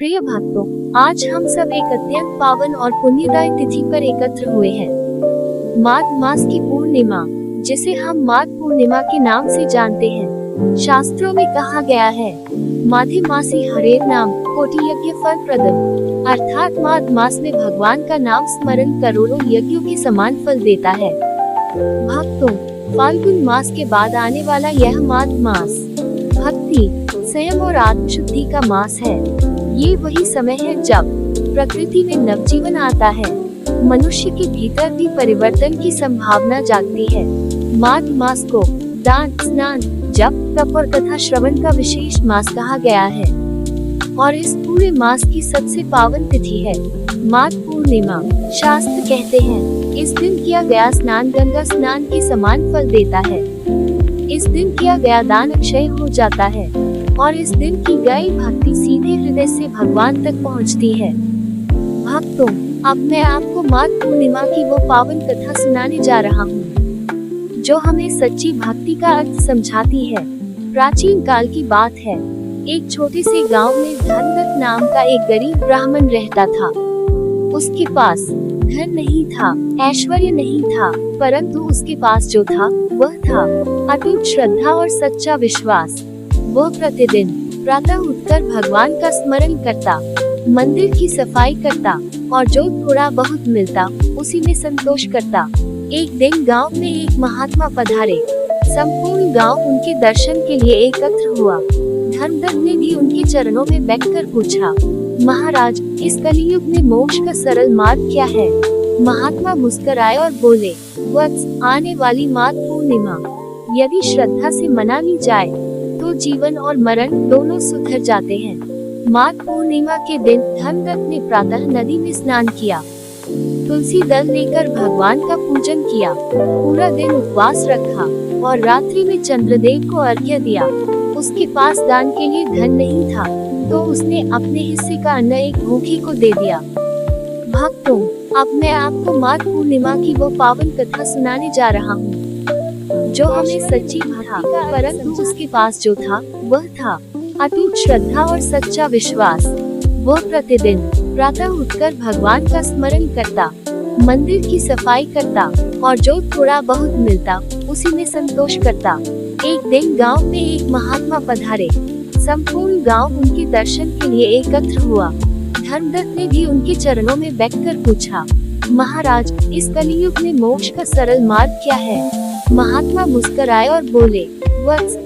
प्रिय भक्तों, आज हम सब एक अत्यंत पावन और पुण्यदायी तिथि पर एकत्र हुए हैं। माघ मास की पूर्णिमा, जिसे हम माघ पूर्णिमा के नाम से जानते हैं। शास्त्रों में कहा गया है, माघे मासी हरेर नाम कोटि यज्ञ फल प्रदम, अर्थात माघ मास में भगवान का नाम स्मरण करोड़ों यज्ञों के समान फल देता है। भक्तों, फाल्गुन मास के बाद आने वाला यह माघ मास भक्ति, संयम और आत्मशुद्धि का मास है। ये वही समय है जब प्रकृति में नवजीवन आता है, मनुष्य के भीतर भी परिवर्तन की संभावना जागती है। माघ मास को दान, स्नान, जप, तप और कथा श्रवण का विशेष मास कहा गया है और इस पूरे मास की सबसे पावन तिथि है माघ पूर्णिमा। शास्त्र कहते हैं, इस दिन किया गया स्नान गंगा स्नान के समान फल देता है। इस दिन किया गया दान अक्षय हो जाता है और इस दिन की गई भक्ति सीधे हृदय से भगवान तक पहुंचती है। भक्तों, अब मैं आपको माघ पूर्णिमा की वो पावन कथा सुनाने जा रहा हूँ, जो हमें सच्ची भक्ति का अर्थ समझाती है। प्राचीन काल की बात है, एक छोटे से गांव में धनदत्त नाम का एक गरीब ब्राह्मण रहता था। उसके पास धन नहीं था, ऐश्वर्य नहीं था, परंतु उसके पास जो था वह था अटूट श्रद्धा और सच्चा विश्वास। वह प्रतिदिन प्रातः उठकर भगवान का स्मरण करता, मंदिर की सफाई करता और जो थोड़ा बहुत मिलता उसी में संतोष करता। एक दिन गांव में एक महात्मा पधारे। संपूर्ण गांव उनके दर्शन के लिए एकत्र हुआ। धनदत्त ने भी उनके चरणों में बैठकर पूछा, महाराज, इस कलियुग में मोक्ष का सरल मार्ग क्या है? महात्मा मुस्कुराए और बोले, वत्स, आने वाली माघ पूर्णिमा यदि श्रद्धा से मना ली जाए तो जीवन और मरण दोनों सुधर जाते हैं। माघ पूर्णिमा के दिन धनदत्त ने प्रातः नदी में स्नान किया, तुलसी दल लेकर भगवान का पूजन किया, पूरा दिन उपवास रखा और रात्रि में चंद्रदेव को अर्घ्य दिया। उसके पास दान के लिए धन नहीं था, तो उसने अपने हिस्से का अन्न एक भूखी को दे दिया। भक्तों, अब मैं आपको माघ पूर्णिमा की वो पावन कथा सुनाने जा रहा हूँ, जो हमें सच्ची भक्ति का, परंतु उसके पास जो था वह था अटूट श्रद्धा और सच्चा विश्वास। वह प्रतिदिन प्रातः उठकर भगवान का स्मरण करता, मंदिर की सफाई करता और जो थोड़ा बहुत मिलता उसी में संतोष करता। एक दिन गांव में एक महात्मा पधारे। संपूर्ण गांव उनके दर्शन के लिए एकत्र हुआ। धनदत्त ने भी उनके चरणों में बैठकर पूछा, महाराज, इस कलियुग में मोक्ष का सरल मार्ग क्या है? महात्मा मुस्कुराए और बोले, वत्स,